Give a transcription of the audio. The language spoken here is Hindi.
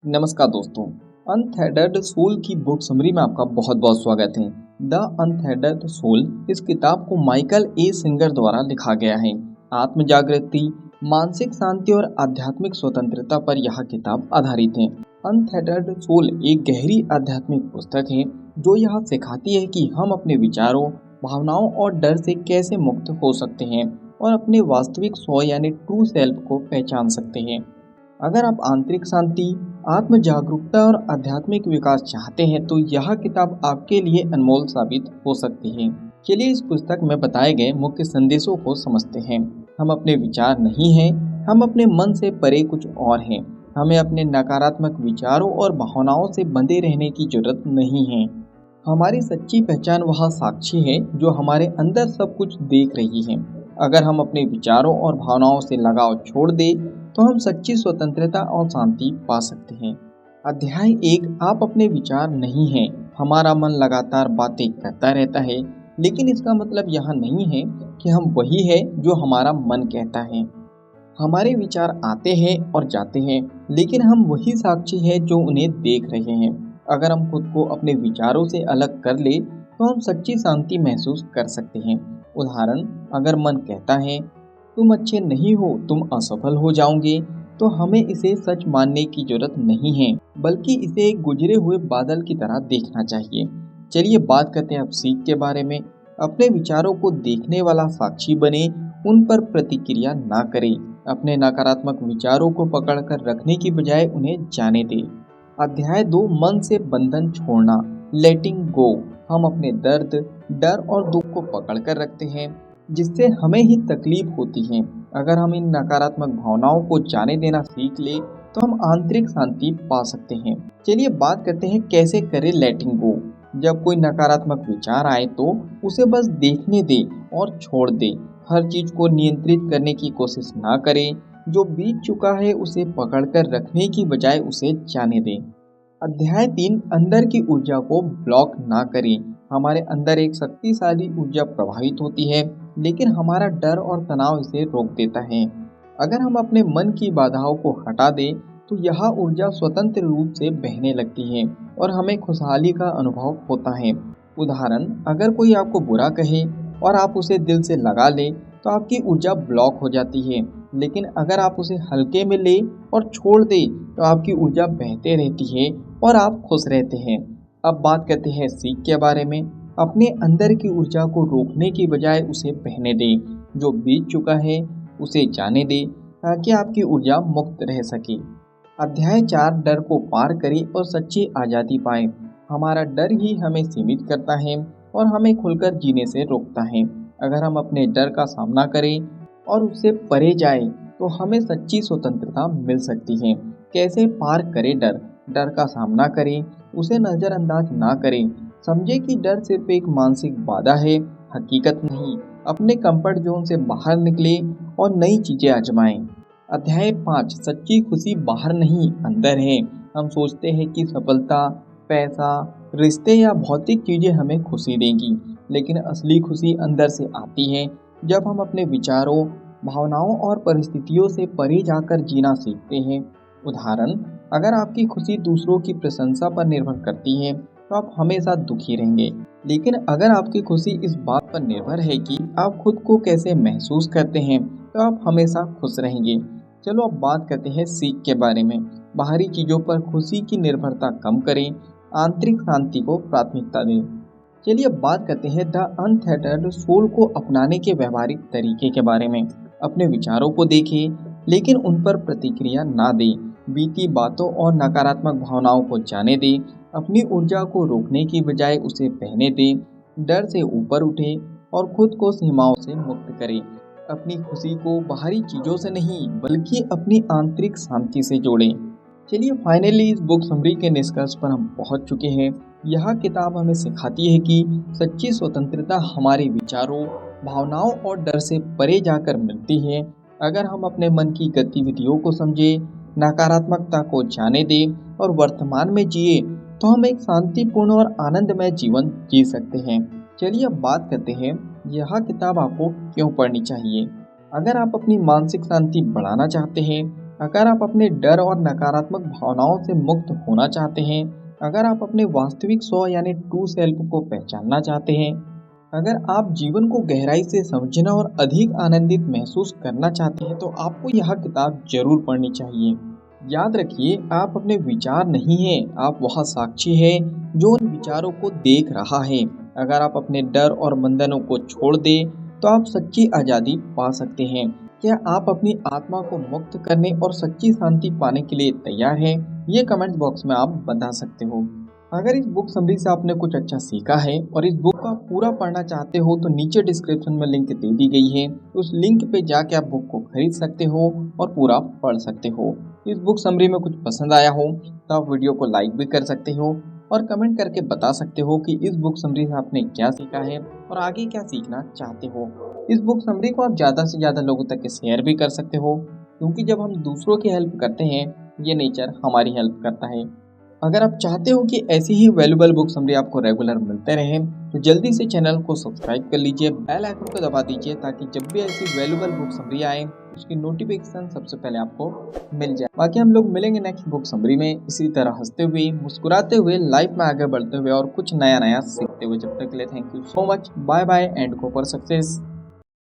नमस्कार दोस्तों। अनथेडर्ड सोल की बुक समरी में आपका बहुत बहुत स्वागत है। द अनथेडर्ड सोल इस किताब को माइकल ए सिंगर द्वारा लिखा गया है। आत्म जागृति, मानसिक शांति और आध्यात्मिक स्वतंत्रता पर यह किताब आधारित है। अनथेडर्ड सोल एक गहरी आध्यात्मिक पुस्तक है जो यह सिखाती है कि हम अपने विचारों, भावनाओं और डर से कैसे मुक्त हो सकते हैं और अपने वास्तविक स्व यानी ट्रू सेल्फ को पहचान सकते हैं। अगर आप आंतरिक शांति, आत्म जागरूकता और आध्यात्मिक विकास चाहते हैं तो यह किताब आपके लिए अनमोल साबित हो सकती है। चलिए इस पुस्तक में बताए गए मुख्य संदेशों को समझते हैं। हम अपने विचार नहीं हैं, हम अपने मन से परे कुछ और हैं। हमें अपने नकारात्मक विचारों और भावनाओं से बंधे रहने की जरूरत नहीं है। हमारी सच्ची पहचान वह साक्षी है जो हमारे अंदर सब कुछ देख रही है। अगर हम अपने विचारों और भावनाओं से लगाव छोड़ दें तो हम सच्ची स्वतंत्रता और शांति पा सकते हैं। अध्याय 1, आप अपने विचार नहीं हैं। हमारा मन लगातार बातें करता रहता है, लेकिन इसका मतलब यह नहीं है कि हम वही है जो हमारा मन कहता है। हमारे विचार आते हैं और जाते हैं, लेकिन हम वही साक्षी है जो उन्हें देख रहे हैं। अगर हम खुद को अपने विचारों से अलग कर ले तो हम सच्ची शांति महसूस कर सकते हैं। उदाहरण, अगर मन कहता है तुम अच्छे नहीं हो, तुम असफल हो जाओगे, तो हमें इसे सच मानने की जरूरत नहीं है, बल्कि इसे एक गुजरे हुए बादल की तरह देखना चाहिए। चलिए बात करते हैं अब सीख के बारे में। अपने विचारों को देखने वाला साक्षी बने, उन पर प्रतिक्रिया ना करें। अपने नकारात्मक विचारों को पकड़कर रखने की बजाय उन्हें जाने दें। अध्याय 2, मन से बंधन छोड़ना, लेटिंग गो। हम अपने दर्द, डर और दुख को पकड़कर रखते हैं, जिससे हमें ही तकलीफ होती है। अगर हम इन नकारात्मक भावनाओं को जाने देना सीख ले तो हम आंतरिक शांति पा सकते हैं। चलिए बात करते हैं कैसे करें लेटिंग गो। जब कोई नकारात्मक विचार आए तो उसे बस देखने दे और छोड़ दे। हर चीज को नियंत्रित करने की कोशिश ना करें। जो बीत चुका है उसे पकड़कर रखने की बजाय उसे जाने दें। अध्याय 3, अंदर की ऊर्जा को ब्लॉक ना करें। हमारे अंदर एक शक्तिशाली ऊर्जा प्रवाहित होती है, लेकिन हमारा डर और तनाव इसे रोक देता है। अगर हम अपने मन की बाधाओं को हटा दें तो यह ऊर्जा स्वतंत्र रूप से बहने लगती है और हमें खुशहाली का अनुभव होता है। उदाहरण, अगर कोई आपको बुरा कहे और आप उसे दिल से लगा ले तो आपकी ऊर्जा ब्लॉक हो जाती है, लेकिन अगर आप उसे हल्के में ले और छोड़ दे तो आपकी ऊर्जा बहते रहती है और आप खुश रहते हैं। अब बात करते हैं सीख के बारे में। अपने अंदर की ऊर्जा को रोकने की बजाय उसे बहने दें। जो बीत चुका है उसे जाने दें ताकि आपकी ऊर्जा मुक्त रह सके। अध्याय 4, डर को पार करें और सच्ची आज़ादी पाएं। हमारा डर ही हमें सीमित करता है और हमें खुलकर जीने से रोकता है। अगर हम अपने डर का सामना करें और उससे परे जाएं तो हमें सच्ची स्वतंत्रता मिल सकती है। कैसे पार करें डर? डर का सामना करें, उसे नज़रअंदाज ना करें। समझे कि डर सिर्फ एक मानसिक बाधा है, हकीकत नहीं। अपने कंफर्ट जोन से बाहर निकले और नई चीज़ें आजमाएं। अध्याय 5, सच्ची खुशी बाहर नहीं अंदर है। हम सोचते हैं कि सफलता, पैसा, रिश्ते या भौतिक चीज़ें हमें खुशी देंगी, लेकिन असली खुशी अंदर से आती है जब हम अपने विचारों, भावनाओं और परिस्थितियों से परे जाकर जीना सीखते हैं। उदाहरण, अगर आपकी खुशी दूसरों की प्रशंसा पर निर्भर करती है तो आप हमेशा दुखी रहेंगे, लेकिन अगर आपकी खुशी इस बात पर निर्भर है कि आप खुद को कैसे महसूस करते हैं तो आप हमेशा खुश रहेंगे। चलो अब बात करते हैं सीख के बारे में। बाहरी चीज़ों पर खुशी की निर्भरता कम करें, आंतरिक शांति को प्राथमिकता दें। चलिए अब बात करते हैं द अनथेटर्ड सोल को अपनाने के व्यवहारिक तरीके के बारे में। अपने विचारों को देखें, लेकिन उन पर प्रतिक्रिया ना दें। बीती बातों और नकारात्मक भावनाओं को जाने दें। अपनी ऊर्जा को रोकने की बजाय उसे बहने दें। डर से ऊपर उठें और खुद को सीमाओं से मुक्त करें। अपनी खुशी को बाहरी चीज़ों से नहीं बल्कि अपनी आंतरिक शांति से जोड़ें। चलिए फाइनली इस बुक समरी के निष्कर्ष पर हम पहुंच चुके हैं। यह किताब हमें सिखाती है कि सच्ची स्वतंत्रता हमारे विचारों, भावनाओं और डर से परे जाकर मिलती है। अगर हम अपने मन की गतिविधियों को समझें, नकारात्मकता को जाने दें और वर्तमान में जिए तो हम एक शांतिपूर्ण और आनंदमय जीवन जी सकते हैं। चलिए अब बात करते हैं यह किताब आपको क्यों पढ़नी चाहिए। अगर आप अपनी मानसिक शांति बढ़ाना चाहते हैं, अगर आप अपने डर और नकारात्मक भावनाओं से मुक्त होना चाहते हैं, अगर आप अपने वास्तविक स्व यानी ट्रू सेल्फ को पहचानना चाहते हैं, अगर आप जीवन को गहराई से समझना और अधिक आनंदित महसूस करना चाहते हैं, तो आपको यह किताब जरूर पढ़नी चाहिए। याद रखिए, आप अपने विचार नहीं हैं, आप वह साक्षी हैं जो उन विचारों को देख रहा है। अगर आप अपने डर और बंधनों को छोड़ दें, तो आप सच्ची आज़ादी पा सकते हैं। क्या आप अपनी आत्मा को मुक्त करने और सच्ची शांति पाने के लिए तैयार हैं? ये कमेंट बॉक्स में आप बता सकते हो। अगर इस बुक समरी से आपने कुछ अच्छा सीखा है और इस बुक को आप पूरा पढ़ना चाहते हो, तो नीचे डिस्क्रिप्शन में लिंक दे दी गई है। उस लिंक पे जाके आप बुक को खरीद सकते हो और पूरा पढ़ सकते हो। इस बुक समरी में कुछ पसंद आया हो तो आप वीडियो को लाइक भी कर सकते हो और कमेंट करके बता सकते हो कि इस बुक समरी से आपने क्या सीखा है और आगे क्या सीखना चाहते हो। इस बुक समरी को आप ज़्यादा से ज़्यादा लोगों तक शेयर भी कर सकते हो, क्योंकि जब हम दूसरों की हेल्प करते हैं, ये नेचर हमारी हेल्प करता है। अगर आप चाहते हो कि ऐसी ही वैल्यूबल बुक समरी आपको रेगुलर मिलते रहें, तो जल्दी से चैनल को सब्सक्राइब कर लीजिए, बेल आइकन को दबा दीजिए, ताकि जब भी ऐसी वैल्यूबल बुक समरी आए, उसकी नोटिफिकेशन सबसे पहले आपको मिल जाए। बाकी हम लोग मिलेंगे नेक्स्ट बुक समरी में, इसी तरह हंसते हुए, मुस्कुराते हुए, लाइफ में आगे बढ़ते हुए और कुछ नया नया सीखते हुए। जब तक के लिए thank you so much, bye bye and go for success.